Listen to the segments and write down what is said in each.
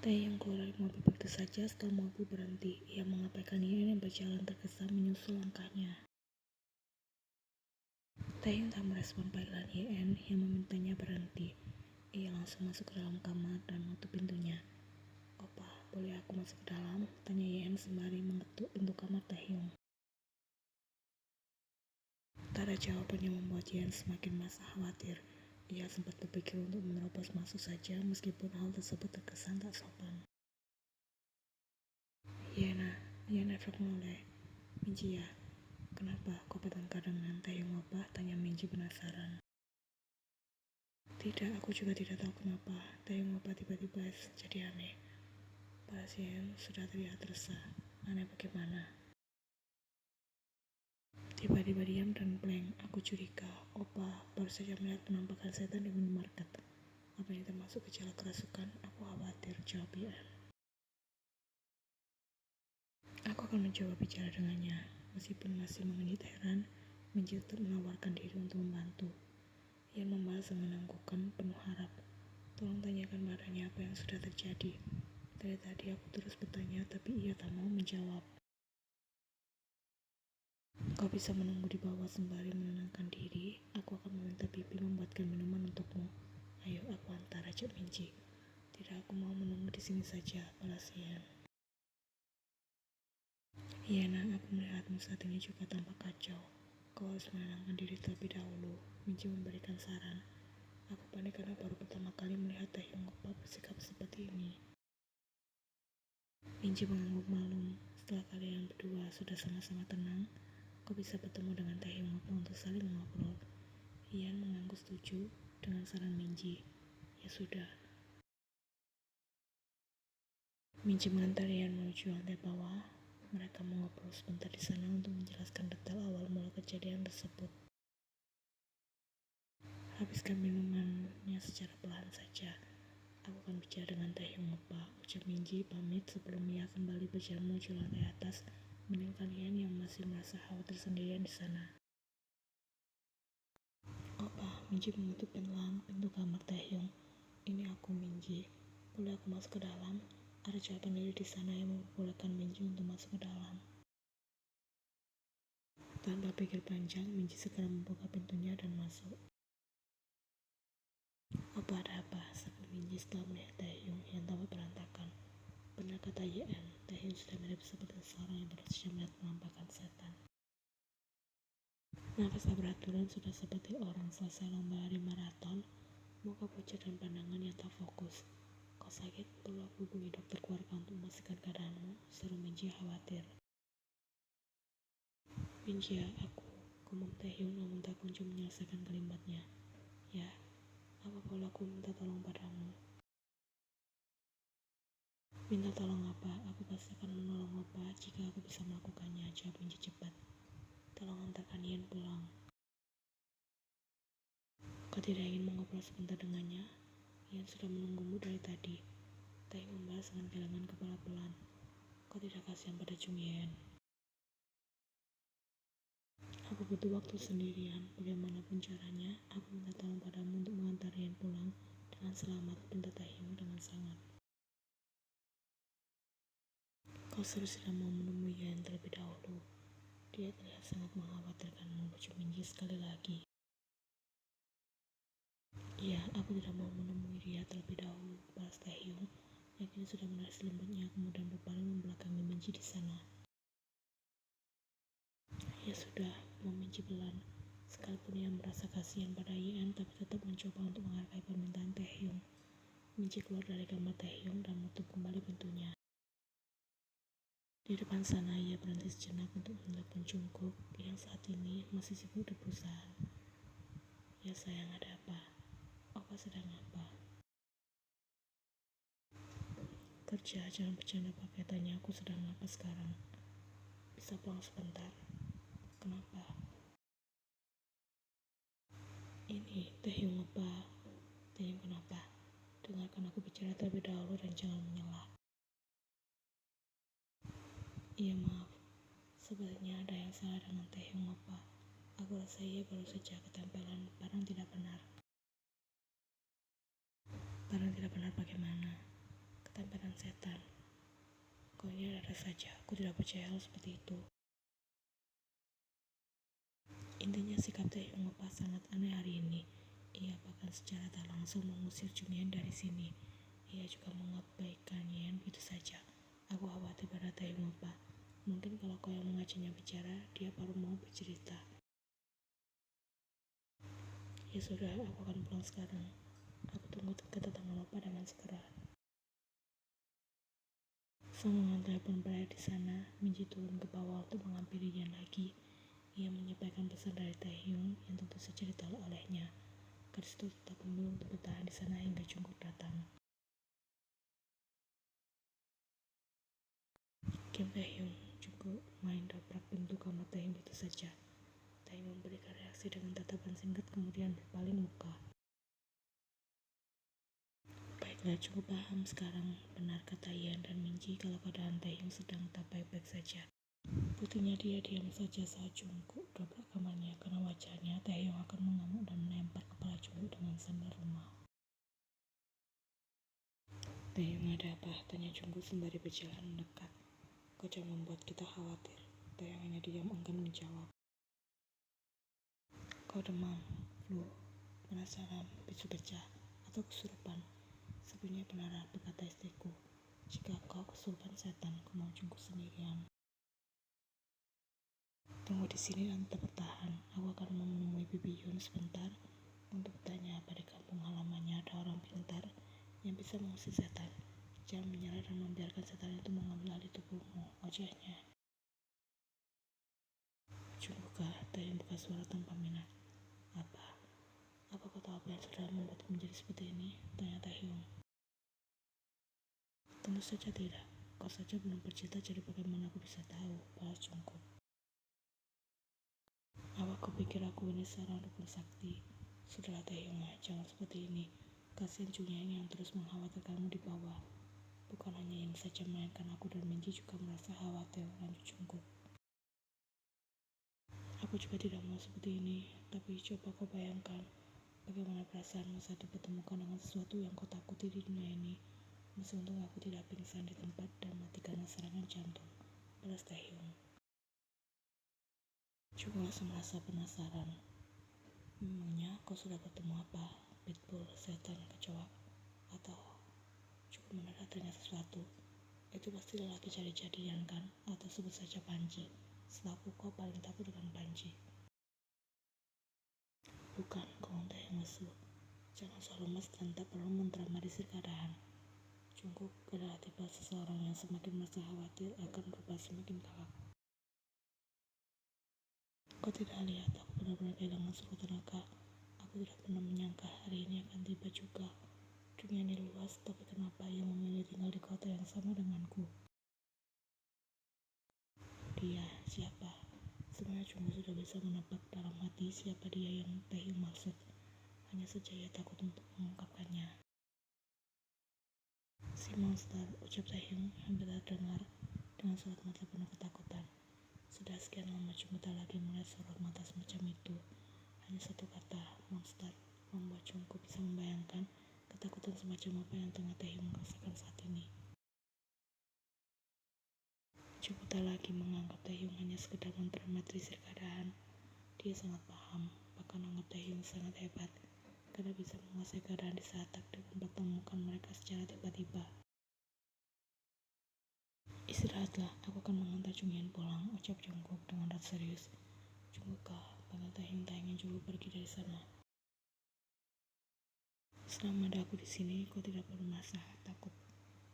Taeyong keluar dari mobil begitu saja setelah mobil berhenti. Ia mengabaikan Yen yang berjalan tergesa menyusul langkahnya. Taeyong tak merespon panggilan Yen yang memintanya berhenti. Ia langsung masuk ke dalam kamar dan menutup pintunya. "Opa, boleh aku masuk ke dalam?" tanya Yen sembari mengetuk pintu kamar Taeyong. Tak ada jawaban yang membuat Yen semakin merasa khawatir. Ia sempat berpikir untuk menerobos masuk saja meskipun hal tersebut terkesan tak sopan. Yen efek menoleh. "Minji ya, kenapa kau bertengkar dengan Taeyong opa?" tanya Minji penasaran. "Tidak, aku juga tidak tahu kenapa. Taeyong opa tiba-tiba jadi aneh." Balas Yen sudah terlihat resah. "Aneh bagaimana?" "Tiba-tiba diam dan blank. Aku curiga, opa baru saja melihat penampakan setan di minimarket. Apa ini termasuk gejala kerasukan? Aku khawatir," jawab Yen. "Aku akan mencoba bicara dengannya." Meskipun masih mengenit heran, Minji tetap menawarkan diri untuk membantu. Yen membalas dengan anggukan penuh harap. "Tolong tanyakan padanya apa yang sudah terjadi. Dari tadi aku terus bertanya tapi ia tak mau menjawab." "Kau bisa menunggu di bawah sembari menenangkan diri. Aku akan meminta Bibi membuatkan minuman untukmu. Ayo, aku antar," ajak Minji. "Tidak, aku mau menunggu di sini saja," balas Yen. "Yena, aku melihatmu saat ini juga tampak kacau. Kau harus menenangkan diri terlebih dahulu," Minji memberikan saran. "Aku panik karena baru pertama kali melihat Taeyong opa bersikap seperti ini." Minji mengangguk malu. "Setelah kalian berdua sudah sama-sama tenang, kau bisa bertemu dengan Taeyong opa untuk saling ngobrol." Yen mengangguk setuju dengan saran Minji. "Ya sudah." Minji mengantar Yen menuju lantai bawah. Mereka mengobrol sebentar di sana untuk menjelaskan detail awal mula kejadian tersebut. "Habiskan minumannya secara perlahan saja. Aku akan bicara dengan Taeyong opa," ucap Minji pamit sebelum ia kembali berjalan menuju lantai atas, meninggalkan Yen yang masih merasa khawatir sendirian di sana. "Opa," Minji mengetuk pelan pintu kamar Taeyong. "Ini aku, Minji. Boleh aku masuk ke dalam?" Ada jawaban dari di sana yang memperbolehkan Minji untuk masuk ke dalam. Tanpa pikir panjang, Minji segera membuka pintunya dan masuk. "Opa, ada apa?" sapa Minji setelah melihat Taeyong yang tampak berantakan. "Benar kata Yen, Taeyong sudah mirip seperti seorang yang baru saja melihat penampakan setan. Nafas tak beraturan, sudah seperti orang selesai lomba lari maraton. Muka pucat dan pandangan yang tak fokus. Kau sakit? Perlu aku hubungi dokter keluarga untuk memastikan keadaanmu?" seru Minji khawatir. "Minji ya, aku," gumam Taeyong namun tak kunjung menyelesaikan kalimatnya. "Ya, apa perlu aku minta tolong padamu?" "Minta tolong apa? Aku pasti akan menolong opa jika aku bisa melakukannya," jawab Minji cepat. "Tolong antarkan Yen pulang." "Kau tidak ingin mengobrol sebentar dengannya? Yen sudah menunggumu dari tadi." Taeyong membalas dengan gelengan kepala pelan. "Kau tidak kasihan pada Chung Yen? Aku butuh waktu sendirian. Bagaimanapun caranya, aku minta tolong padamu untuk mengantar Yen pulang dengan selamat," pinta Taeyong dengan sangat. "Kau serius tidak mau menemui Yen terlebih dahulu? Dia terlihat sangat mengkhawatirkanmu," ucap Minji sekali lagi. "Iya, aku tidak mau menemui dia terlebih dahulu," balas Taeyong yang kini sudah menarik selimutnya kemudian berpaling membelakangi Minji di sana. "Ya sudah," Minji pelan. Sekalipun ia merasa kasihan pada Yen, tapi tetap mencoba untuk menghargai permintaan Taeyong. Minji keluar dari kamar Taeyong dan menutup kembali pintunya. Di depan sana ia berhenti sejenak untuk menelepon Jungkook yang saat ini masih sibuk di perusahaan. "Ya sayang, ada apa? Opa sedang apa?" "Kerja, jangan bercanda pakai tanya aku sedang apa sekarang. Bisa pulang sebentar?" "Kenapa?" "Ini Taeyong opa." "Taeyong kenapa? Dengarkan aku bicara terlebih dahulu dan jangan menyelah." "Iya maaf, sebenarnya ada yang salah dengan Taeyong opa. Aku rasa ia baru saja ketempelan barang tidak benar." "Barang tidak benar bagaimana?" Tamparan setan. Kau ini ada saja, aku tidak percaya hal seperti itu. Intinya sikap Taehyung Opa sangat aneh hari ini. Ia bahkan secara tak langsung mengusir Junhyeon dari sini. Ia juga mengabaikan Yeon begitu saja. Aku khawatir pada Taehyung Opa. Mungkin kalau kau yang mengajaknya bicara, dia baru mau bercerita. Ya sudah, aku akan pulang sekarang. Aku tunggu kedatangan Opa dengan segera. Sambungan telepon berakhir di sana. Minji turun ke bawah untuk menghampiri Yeon lagi. Ia menyampaikan pesan dari Taehyung yang tentu saja ditolak olehnya. Gadis itu tetap memilih untuk bertahan di sana hingga Jungkook datang. Kim Taehyung, Jungkook main dobrak pintu kamar Taehyung itu saja. Taehyung memberikan reaksi dengan tatapan singkat kemudian berpaling muka. Baiklah, Jungkook paham sekarang. Benar kata Yeon dan Minji kalau keadaan Taehyung sedang tak baik-baik saja. Buktinya dia diam saja saat Jungkook dobrak kamarnya karena wajahnya Taehyung akan mengamuk dan melempar kepala Jungkook dengan sandal rumah. Taehyung, ada apa? Tanya Jungkook sembari berjalan mendekat. Kau jangan membuat kita khawatir. Taehyung hanya diam enggan menjawab. Kau demam, flu, penasaran, bisu pecah, atau kesurupan? Sebenarnya benar berkata istriku. Jika kau kesurupan setan, kau mau Jungkook sendirian. Tunggu di sini dan tetap bertahan. Aku akan menemui Bibi Yun sebentar untuk bertanya apa di kampung halamannya ada orang pintar yang bisa mengusir setan. Jangan menyerah dan membiarkan setan itu mengambil alih tubuhmu. Wajahnya. Jungkook, Taehyung buka suara tanpa minat. Apa kau tahu apa yang sudah membuatku menjadi seperti ini? Tanya Taehyung. Tentu saja tidak. Kau saja belum bercerita, jadi bagaimana aku bisa tahu? Balas Jungkook. Apa kau pikir aku ini seorang dukun sakti? Sudahlah Taehyung, jangan seperti ini. Kasihan Junhyeon yang terus mengkhawatirkanmu di bawah. Bukan hanya ini saja, melainkan aku dan Minji juga merasa khawatir, lanjut Jungkook. Aku juga tidak mau seperti ini, tapi coba kau bayangkan bagaimana perasaanmu saat dipertemukan dengan sesuatu yang kau takuti di dunia ini. Masih untung aku tidak pingsan di tempat dan mati karena serangan jantung. Balas Taehyung. Juga merasa penasaran. Memangnya kau sudah bertemu apa? Pitbull, setan, kecoak, atau cukup mendadak ternyata sesuatu? Itu pasti lelaki jadi-jadian kan? Atau sebut saja Panji. Setahu kau paling takut dengan Panji. Bukan, kau yang lesu. Jangan selalu lemas dan tak perlu mendramatisir keadaan. Jungkook adalah tipe seseorang yang semakin merasa khawatir akan berubah semakin galak. Kau tidak lihat aku benar-benar kehilangan seluruh tenaga. Aku tidak pernah menyangka hari ini akan tiba juga. Dunia ini luas, tapi kenapa ia memilih tinggal di kota yang sama denganku? Dia siapa? Sebenarnya Jungkook sudah bisa menebak dalam hati siapa dia yang Taehyung maksud. Hanya saja ia takut untuk mengungkapkannya. Si monster, ucap Taehyung hampir terdengar dengan sorot mata penuh ketakutan. Sudah sekian lama Jungkook tak lagi melihat sorot mata semacam itu. Hanya satu kata, monster, membuat Jungkook bisa membayangkan ketakutan semacam apa yang tengah Taehyung rasakan saat ini. Jungkook tak lagi menganggap Taehyung hanya sekedar mendramatisir keadaan. Dia sangat paham, bahkan anggap Taehyung sangat hebat, karena bisa menguasai keadaan di saat takdir mempertemukan mereka secara tiba-tiba. Istirahatlah, aku akan mengantar Junhyeon pulang, ucap Jungkook dengan rasa serius. Jungkook, panggil Taehyung ingin Jungkook pergi dari sana. Selama ada aku di sini, kau tidak perlu merasa takut.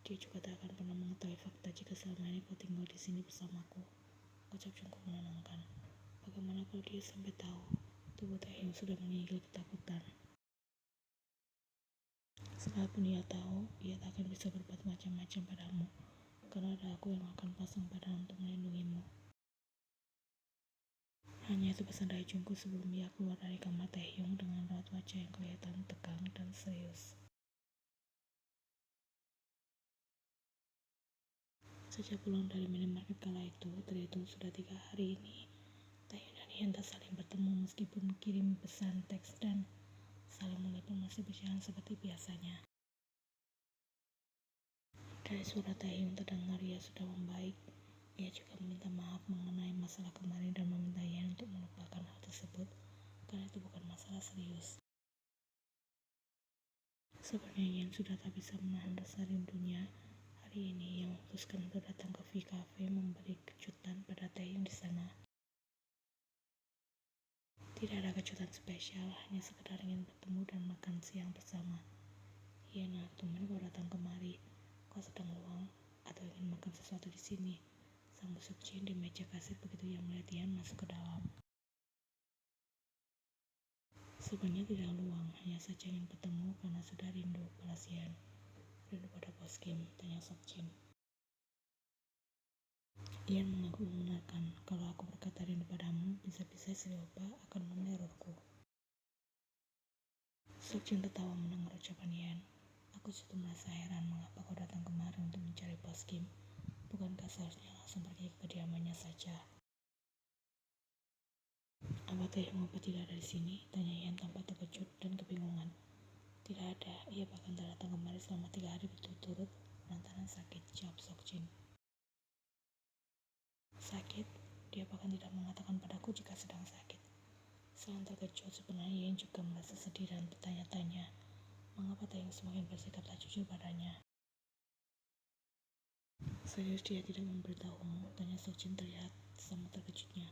Dia juga tak akan pernah mengetahui fakta jika selama ini kau tinggal di sini bersamaku. Ucap Jungkook menenangkan. Bagaimana kalau dia sampai tahu? Tubuh Taehyung sudah menggigil ketakutan. Sekalipun ia tahu, ia tak akan bisa berbuat macam-macam padamu, karena ada aku yang akan pasang badan untuk melindungimu. Hanya itu pesan dari Jungkook sebelum ia keluar dari kamar Taehyung dengan raut wajah yang kelihatan tegang dan serius. Sejak pulang dari minimarket kala itu, terhitung sudah 3 hari ini, Taehyung dan Yeon tak saling bertemu meskipun kirim pesan teks dan saling melihat masih berjalan seperti biasanya. Dari suara Taehyung terdengar ia sudah membaik. Ia juga meminta maaf mengenai masalah kemarin dan meminta Yan untuk melupakan hal tersebut karena itu bukan masalah serius. Sebenarnya Yan sudah tak bisa menahan rasa rindunya. Hari ini ia memutuskan untuk datang ke V Cafe memberi kejutan pada Taehyung di sana. Tidak ada kejutan spesial, hanya sekedar ingin bertemu dan makan siang bersama. Yan, tumben kau datang kemari. Kau sedang luang atau ingin makan sesuatu di sini? Sambut Seokjin di meja kasir begitu ia melihat Yan masuk ke dalam. Sebenarnya tidak luang, hanya saja ingin bertemu karena sudah rindu, balas Yan. Rindu pada bos Kim, tanya Seokjin. Yan mengaku membenarkan, kalau aku berkata rindu padamu, bisa-bisa si Oppa akan menerorku. Seokjin tertawa mendengar ucapan Yan. Aku justru merasa heran mengapa kau datang kemari untuk mencari bos Kim. Bukankah seharusnya langsung pergi ke kediamannya saja? Apa Taehyung Oppa tidak ada di sini? Tanya Yan tanpa terkejut dan kebingungan. Tidak ada, ia bahkan tak datang kemari selama 3 hari berturut-turut lantaran sakit, jawab Seokjin. Sakit? Dia bahkan tidak mengatakan padaku jika sedang sakit. Selain terkejut, sebenarnya Yan juga merasa sedih dan bertanya-tanya, mengapa Taehyung semakin bersikap tak jujur padanya. Serius dia tidak memberitahumu? Tanya Seokjin terlihat sama terkejutnya.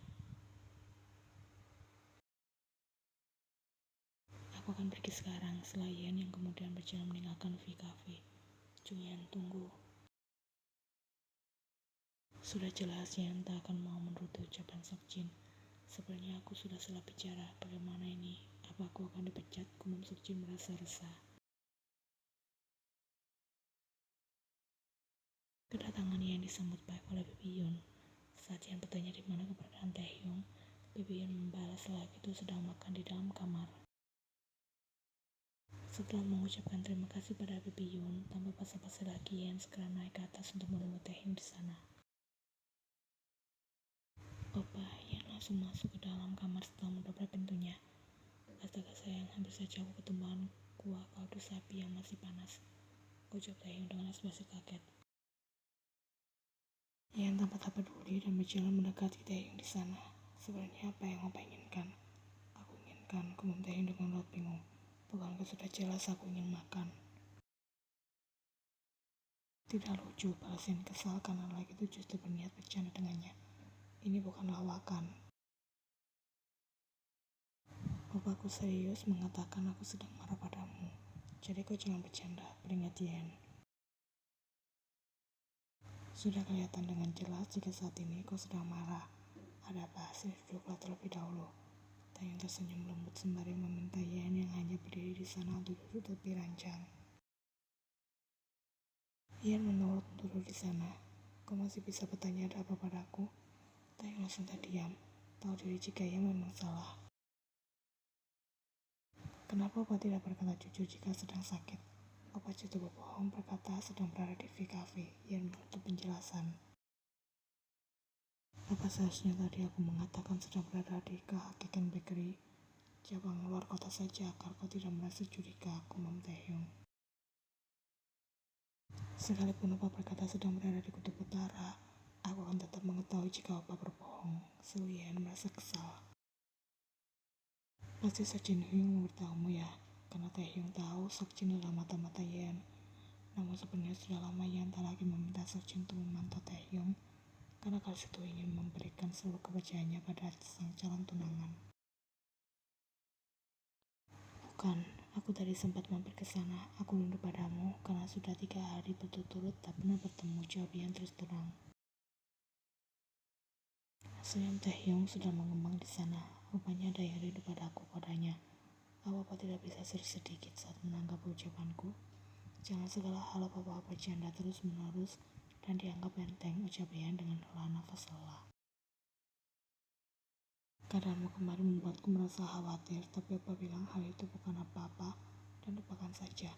Aku akan pergi sekarang, setelah Yan yang kemudian berjalan meninggalkan V Cafe. Junyan, tunggu. Sudah jelas Yan tak akan mau menuruti ucapan Seokjin. Sebenarnya aku sudah salah bicara, bagaimana ini? Apa aku akan dipecat? Gumam Seokjin merasa resah. Kedatangan Yan disambut baik oleh Baby Yoon. Saat Yan bertanya di mana keberadaan Taehyung, Baby Yoon membalas lelaki itu sedang makan di dalam kamar. Setelah mengucapkan terima kasih pada Baby Yoon, tanpa basa-basi lagi Yan segera naik ke atas untuk menemui Taehyung di sana. Oppa, Yan langsung masuk ke dalam kamar setelah mendobrak pintunya. Astaga sayang, hampir saja aku ketumbuhan kuah kaldu sapi yang masih panas, ucap Taehyung dengan ekspresi kaget. Yan tanpa tak peduli dan berjalan mendekati Taehyung di sana. Sebenarnya apa yang Oppa inginkan? Aku inginkan, gumam Taehyung dengan raut bingung. Bukankah sudah jelas aku ingin makan? Tidak lucu, balas Yan kesal karena lelaki itu justru berniat bercanda dengannya. Ini bukan lawakan. Oppa, aku serius mengatakan aku sedang marah padamu. Jadi kau jangan bercanda, peringat Yan. Sudah kelihatan dengan jelas jika saat ini kau sedang marah. Ada apa? Sini duduklah terlebih dahulu. Taehyung tersenyum lembut sembari meminta Yan yang hanya berdiri di sana untuk duduk lebih ranjang. Yan menurut duduk di sana. Kau masih bisa bertanya ada apa padaku? Taehyung langsung terdiam. Tahu diri jika ia memang salah. Kenapa Oppa tidak berkata jujur jika sedang sakit? Oppa justru berbohong berkata sedang berada di V Cafe. Yan menutup penjelasan. Apa seharusnya tadi aku mengatakan sedang berada di Kehakikan Bakery, cabang luar kota saja agar kau tidak merasa curiga, gumam Taehyung. Sekalipun Oppa berkata sedang berada di kutub utara, aku akan tetap mengetahui jika Oppa berbohong, seru Yan merasa kesal. Pasti Seokjin memberitahumu ya, karena Taehyung tahu Seokjin adalah mata-mata Yan. Namun sebenarnya sudah lama Yan tak lagi meminta Seokjin untuk memantau Taehyung, karena gadis itu ingin memberikan seluruh kepercayaannya pada sang calon tunangan. Bukan, aku tadi sempat mampir ke sana. Aku rindu padamu karena sudah 3 hari berturut-turut tak pernah bertemu, jawab Yan terus terang. Senyum Taehyung sudah mengembang di sana. Rupanya ada yang rindu padaku padanya. Apa tidak bisa serius sedikit saat menanggapi ucapanku? Jangan segala hal apa-apa bercanda terus-menerus dan dianggap enteng, ucap Yan dengan hela nafas lelah. Keadaanmu kemarin membuatku merasa khawatir, tapi Oppa bilang hal itu bukan apa-apa dan lupakan saja.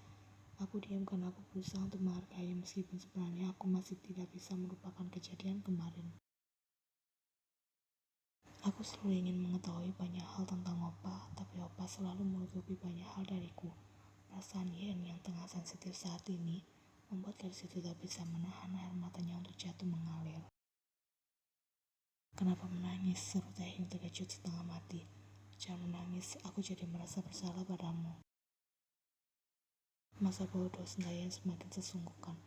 Aku diam karena aku berusaha untuk menghargai meskipun sebenarnya aku masih tidak bisa melupakan kejadian kemarin. Aku selalu ingin mengetahui banyak hal tentang Oppa, tapi Oppa selalu menutupi banyak hal dariku. Perasaan Yan yang tengah sensitif saat ini membuat gadis itu tak bisa menahan air matanya untuk jatuh mengalir. "Kenapa menangis?" seru Taehyung terkejut setengah mati. "Jangan menangis, aku jadi merasa bersalah padamu." Masa bodoh sendirian semakin sesungguhkan.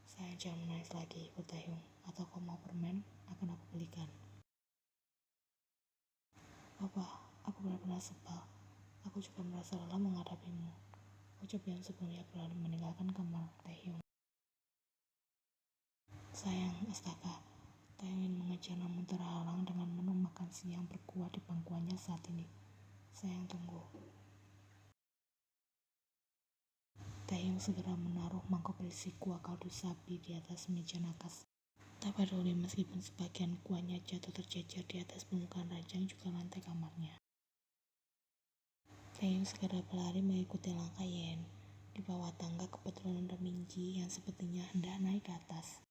"Sayang, jangan menangis lagi," ikut Taehyung. "Atau kau mau permen? Akan aku belikan." "Papa, aku benar-benar sebal. Aku juga merasa lelah menghadapimu," ucap yang sebelumnya berani meninggalkan kamar Taehyung. "Sayang, astaga." Taehyung ingin mengejar namun terhalang dengan menu makan siang berkuah di pangkuannya saat ini. "Sayang, tunggu." Taehyung segera menaruh mangkok berisi kuah kaldu sapi di atas meja nakas. Tak peduli meskipun sebagian kuahnya jatuh tercecer di atas permukaan ranjang juga lantai kamarnya. Taehyung segera berlari mengikuti langkah Yen. Di bawah tangga kebetulan ada Minji yang sepertinya hendak naik ke atas.